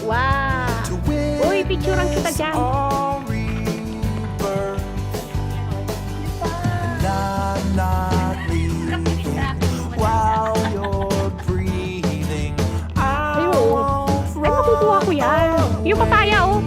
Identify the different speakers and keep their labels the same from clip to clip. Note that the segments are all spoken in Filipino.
Speaker 1: Wow! Uy, picturean kita dyan. Ay, makukuha ko yan. Yung papaya, oh.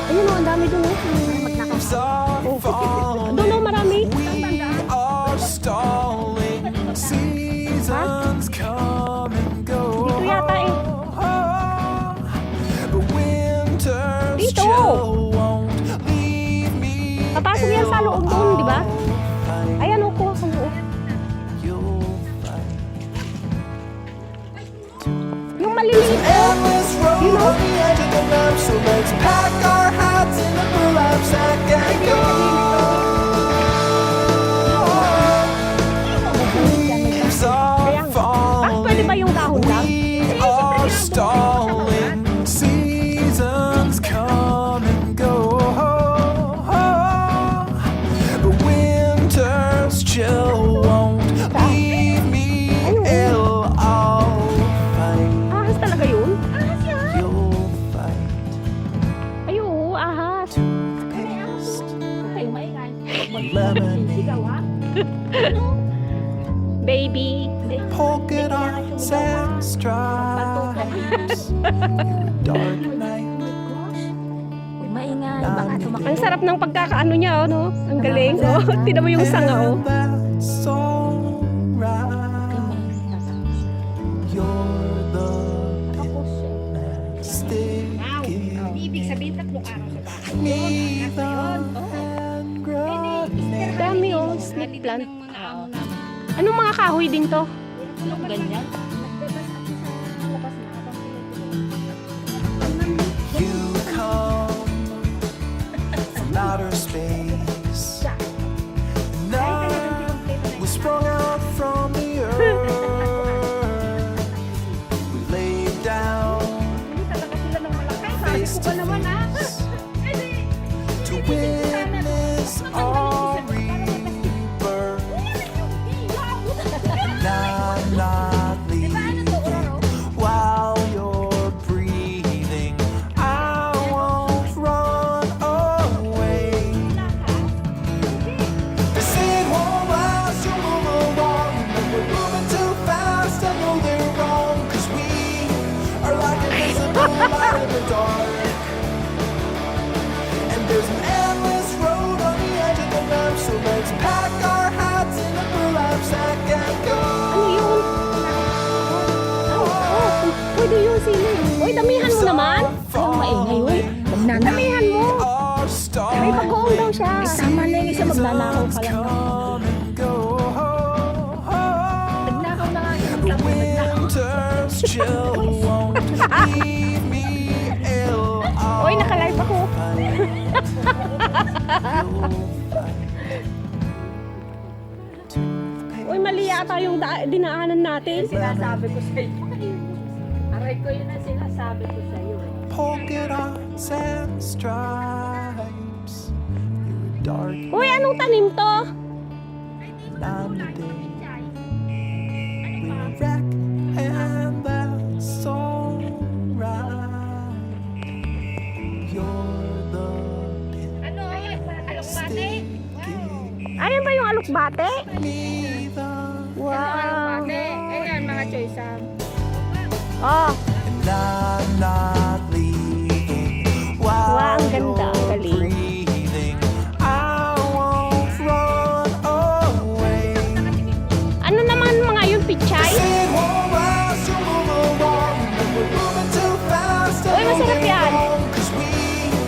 Speaker 1: Ayun, oh, ang dami dun, oh. Doon, oh, marami. Dito yata, eh. Dito. Papasok yan sa loob doon, di ba? Ayan, oh, kuha sa loob. Yung maliliit, oh. You know? So let's pack our hats in the knapsack and go. Leaves are falling. Pwede ba yung dahon lang?
Speaker 2: We are stalling. Seasons come and go. But winter's chill won't leave me ill. I'll fight.
Speaker 1: Ahas talaga yun?
Speaker 2: You'll fight.
Speaker 1: Ay, oo, ahas. Baby.
Speaker 2: Polka dots and stripes. Dark night.
Speaker 3: Maingay, baka tumakbo.
Speaker 1: Ang sarap ng pagkakaano niya, oh, no? Ang galing, oh. Tignan mo yung sanga, oh.
Speaker 2: That's alright. You're the pin that's sticking.
Speaker 3: Ibig sabihin, tatlong araw sa bahay.
Speaker 2: And growing.
Speaker 1: Dami, oh. Snake plant. Anong mga kahoy din to?
Speaker 3: Ganyan.
Speaker 2: You come from outer space. And I was sprung out from the earth. We laid down face to face to witness our rebirth. And I'm not leaving while you're breathing. I won't run away. They say it won't last, you'll move along. But we're moving too fast, I know they're wrong. 'Cause we are like invisible light in the dark. And there's an endless road on the edge of the map. So let's pack our hats in the knapsack and go.
Speaker 1: Ano yun? Oh, pwede yung sili. Uy, damihan mo naman.
Speaker 3: Anong maingay, uy? Magnanakaw.
Speaker 1: Damihan mo. May pag-uong daw siya.
Speaker 3: Tama na yung isa, magnanakaw pa lang. Nagnakaw na nga siya.
Speaker 2: Winter's chill won't leave me ill.
Speaker 1: Uy, naka-live ako. Uy, mali yata yung dinaanan natin.
Speaker 3: Sinasabi ko sa iyo. Aray ko yun ang sinasabi ko sa iyo.
Speaker 2: Polka dots and stripes. You're a dark
Speaker 1: Uy, anong tanim to?
Speaker 2: I'm the day. We wreck and that's alright. You're the pin
Speaker 3: Ano? Alokbate?
Speaker 2: sticking
Speaker 1: Ayan ba yung alukbate?
Speaker 2: me the
Speaker 1: Wow.
Speaker 3: Alokbate. Ayan, mga choice.
Speaker 1: Oh,
Speaker 2: and I'm not leaving while
Speaker 1: wow, ang ganda. Ang
Speaker 2: you're
Speaker 1: galing.
Speaker 2: breathing. I won't run away.
Speaker 1: Ano naman mga yung pichay?
Speaker 2: It won't last, you'll move along. We're moving too fast, I
Speaker 1: Uy,
Speaker 2: know
Speaker 1: masarap
Speaker 2: they're
Speaker 1: yan.
Speaker 2: wrong. 'Cause we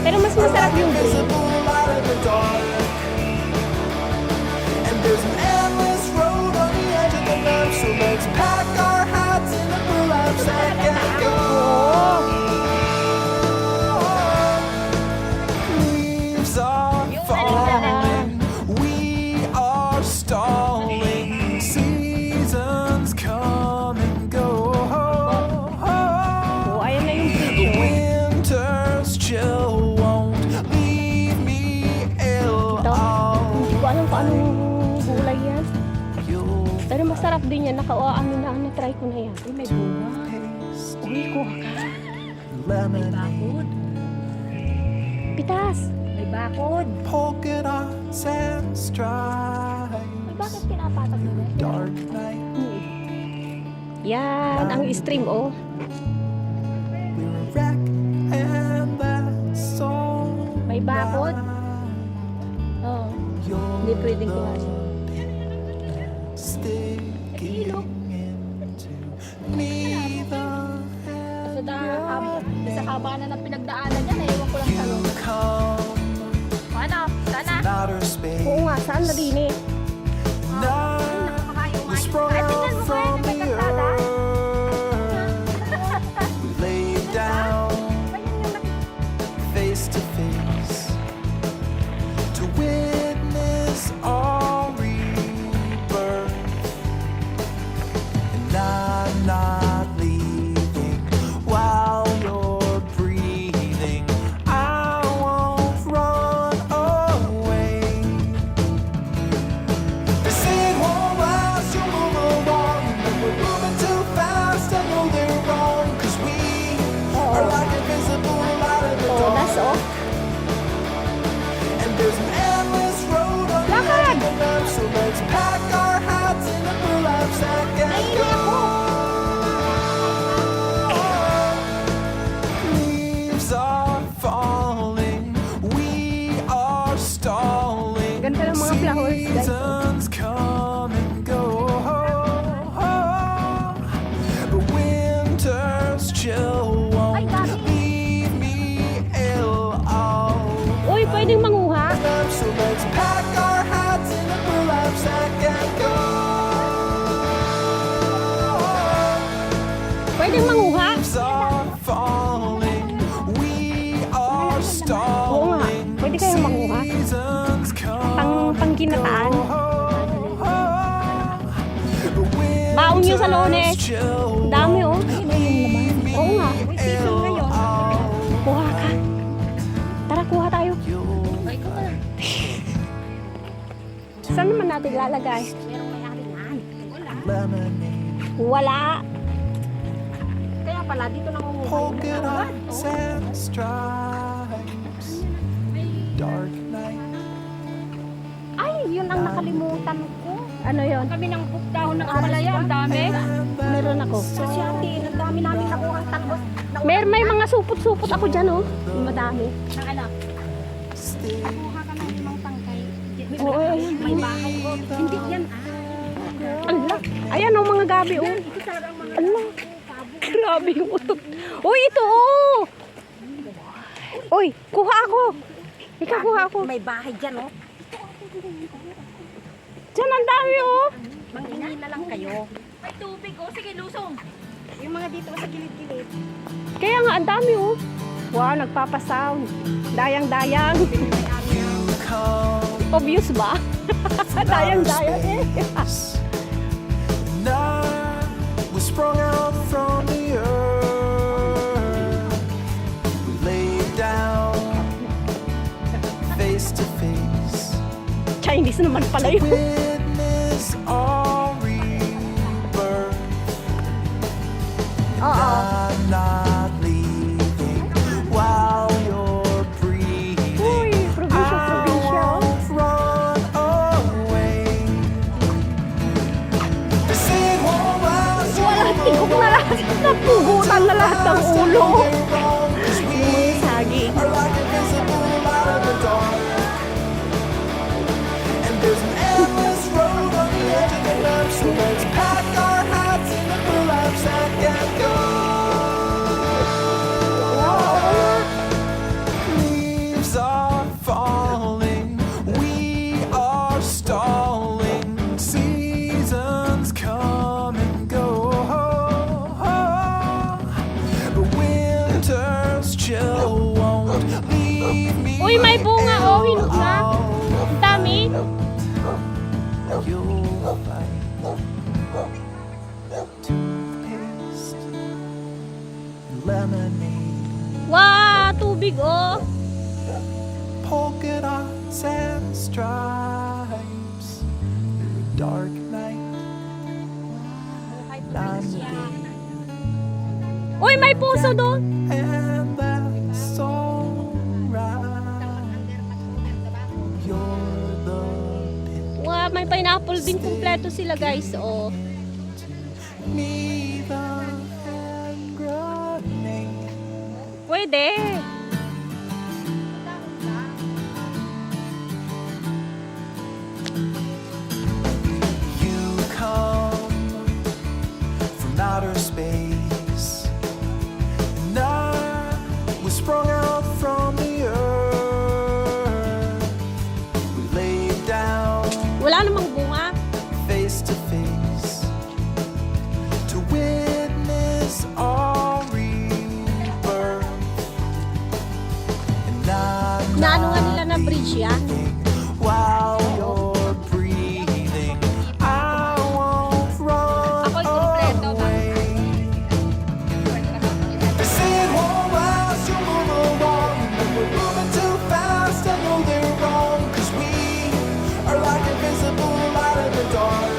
Speaker 1: Pero mas
Speaker 2: are
Speaker 1: masarap
Speaker 2: like
Speaker 1: yung green.
Speaker 2: invisible light in the dark. And there's an endless road on the edge of the map. So let's pack our hats in the knapsack and go. Leaves are falling. We
Speaker 4: din yan. Ano na, try ko na yan.
Speaker 3: Uy, may bunga.
Speaker 4: Uy, kuha ka.
Speaker 3: May bakod.
Speaker 4: Pitas.
Speaker 3: May bakod.
Speaker 2: Polka dots and stripes.
Speaker 3: Bakit pinapatag mo yan?
Speaker 2: Dark night.
Speaker 4: Yan, ang stream, oh.
Speaker 2: We were a wreck and that's so
Speaker 3: May bakod. Oo. Hindi pwedeng kuhanin.
Speaker 2: sticking into me the
Speaker 3: Sa haba na ng pinagdaanan niya, ewan ko lang sa
Speaker 2: you come
Speaker 3: Ano? Sana?
Speaker 2: from outer space.
Speaker 4: Oo nga, saan na din eh?
Speaker 2: Night we sprung out from the earth. We laid down face to face to witness our rebirth. And I'm not leaving while you're breathing. I won't run away. They say it won't last, you'll move along, but we're moving too fast. I know they're wrong, 'cause we are like invisible light in the
Speaker 4: Oh,
Speaker 2: dark.
Speaker 4: that's all.
Speaker 2: And there's an endless road on the edge of the map, so let's pack our hats in a burlap sack and go. Leaves are falling, we are stalling.
Speaker 4: Ganda ng mga flowers, guys.
Speaker 2: Seasons come and go, but winter's chill won't leave me ill.
Speaker 4: Uy, pwedeng manguha.
Speaker 2: So let's pack our hats in a burlap sack and go.
Speaker 4: Pwedeng manguha.
Speaker 2: Leaves are falling, we are stalling.
Speaker 4: Pwede kayong manguha.
Speaker 2: Seasons come
Speaker 4: Pangkinataan.
Speaker 2: but
Speaker 4: Baon nyo sa Lunes.
Speaker 2: chill
Speaker 4: Ang dami, oh. Oo nga.
Speaker 2: season ngayon.
Speaker 4: Kuha ka. Tara, kuha tayo.
Speaker 3: Ay, ikaw na.
Speaker 4: Saan naman natin lalagay?
Speaker 3: Merong may-ari yan. Wala.
Speaker 2: Lemonade,
Speaker 4: Wala.
Speaker 3: Kaya pala, dito nangunguha.
Speaker 2: polka dots and stripes. Dark night.
Speaker 4: Ay, yun ang nakalimutan ko. Ano yun?
Speaker 3: Kami ng bukdahon ng amalaya, ang dami.
Speaker 4: Meron ako.
Speaker 3: Kasi ate, ang dami namin nakuha ang talbos.
Speaker 4: May mga supot-supot ako dyan, oh. Madami.
Speaker 3: Ng anak.
Speaker 2: Stick
Speaker 3: Kuha ka ng limang tangkay.
Speaker 4: Oo,
Speaker 3: May bahay ko. Hindi yan.
Speaker 4: ala. Ayan, oh, mga gabi, oh.
Speaker 3: Ito talagang mga
Speaker 4: Ala. Grabe yung utot. Uy, ito, oh. Uy, kuha ako. Ikaw, kuha ako.
Speaker 3: may bahay dyan, oh.
Speaker 4: Dyan, ang dami, oh.
Speaker 3: Mangingin na lang kayo. May tubig, oh. Sige, lusong. Yung mga dito sa gilid-gilid.
Speaker 4: Kaya nga, ang dami, oh. Wow, nagpapasound. Dayang-dayang.
Speaker 2: come
Speaker 4: Obvious ba? Dayang-dayang, eh.
Speaker 2: night we sprung out from the earth. We laid down face to face
Speaker 4: Chinese naman pala
Speaker 2: to
Speaker 4: yun.
Speaker 2: witness our rebirth. I'm not leaving while you're breathing.
Speaker 4: Uy, probinsya.
Speaker 2: won't run away. They say it won't last,
Speaker 4: Walang tigok na lahat. Napugutan na lahat ng ulo. Yung mga saging.
Speaker 2: are like invisible light in the dark. And there's an endless road on the edge of the map, so let's pack our hats in a burlap sack and go. Leaves are falling, we are stalling. Seasons come and go, but winter's chill won't leave me.
Speaker 4: Uy, may bunga, oh. Hinog na. Ang dami.
Speaker 2: You'll find toothpaste, lemonade,
Speaker 4: Wow, tubig, oh.
Speaker 2: polka dots and stripes. Through a dark night,
Speaker 4: Uy, may puso doon.
Speaker 2: And that's alright. You're the
Speaker 4: Wow, may pineapple din. Kompleto sila, guys. Oh.
Speaker 2: me, the hand grenade.
Speaker 4: Pwede.
Speaker 2: You come from outer space, and I was sprung out from the earth. We laid down
Speaker 4: Wala namang bunga.
Speaker 2: face to face to witness our rebirth. And I'm
Speaker 4: Naano nga
Speaker 2: not
Speaker 4: nila na bridge yan?
Speaker 2: while you're breathing, I won't run away. They say it won't last, you'll move along, but we're moving too fast. I know they're wrong, 'cause we are like invisible light in the dark.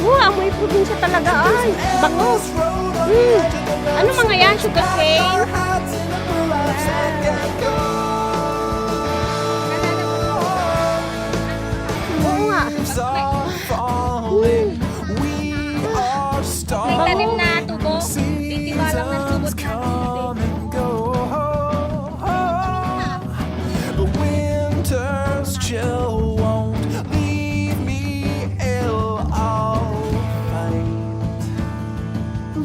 Speaker 4: Wow, may probinsya talaga. Ay, bango.
Speaker 2: Endless road on the edge of the night.
Speaker 4: Ano mga yan? Sugar
Speaker 2: Our
Speaker 4: cane?
Speaker 2: hats in the burlap sack and go.
Speaker 4: Oo nga.
Speaker 2: Waves are falling, we are
Speaker 3: May tanim
Speaker 2: stalling.
Speaker 3: na tubo. Titiwalang ng tubot
Speaker 2: Seasons
Speaker 3: na.
Speaker 2: come and go, but winter's chill won't leave me ill. I'll fight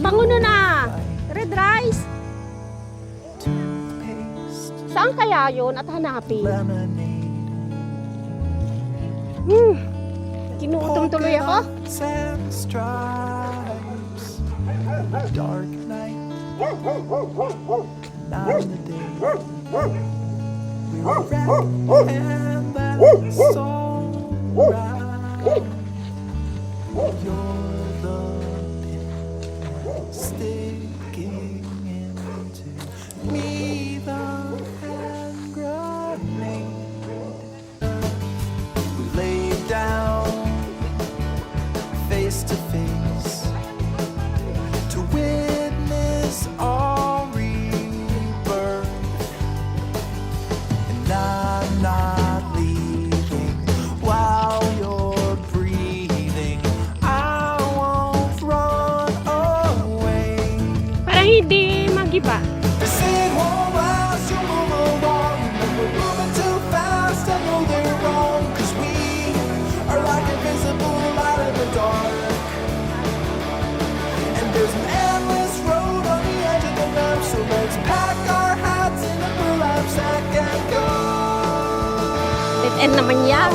Speaker 4: Bango na na. Red rice.
Speaker 2: toothpaste,
Speaker 4: Saan kaya yun at hanapin?
Speaker 2: lemonade,
Speaker 4: Ginutom tuloy ako.
Speaker 2: dots and stripes. Dark night, now the day. We're around and that's alright. You're the pin sticking into me, the hand grenade. We laid down face to face to witness our rebirth. And I'm not leaving while you're breathing. I won't run away.
Speaker 4: Parang hindi magiba.
Speaker 2: They say it won't last, you'll move along, but we're moving too fast. I know they're wrong, 'cause we are like invisible light in the dark. And there's an endless road on the edge of the map, so let's pack our hats in a burlap sack and go.
Speaker 4: Dead end naman yan.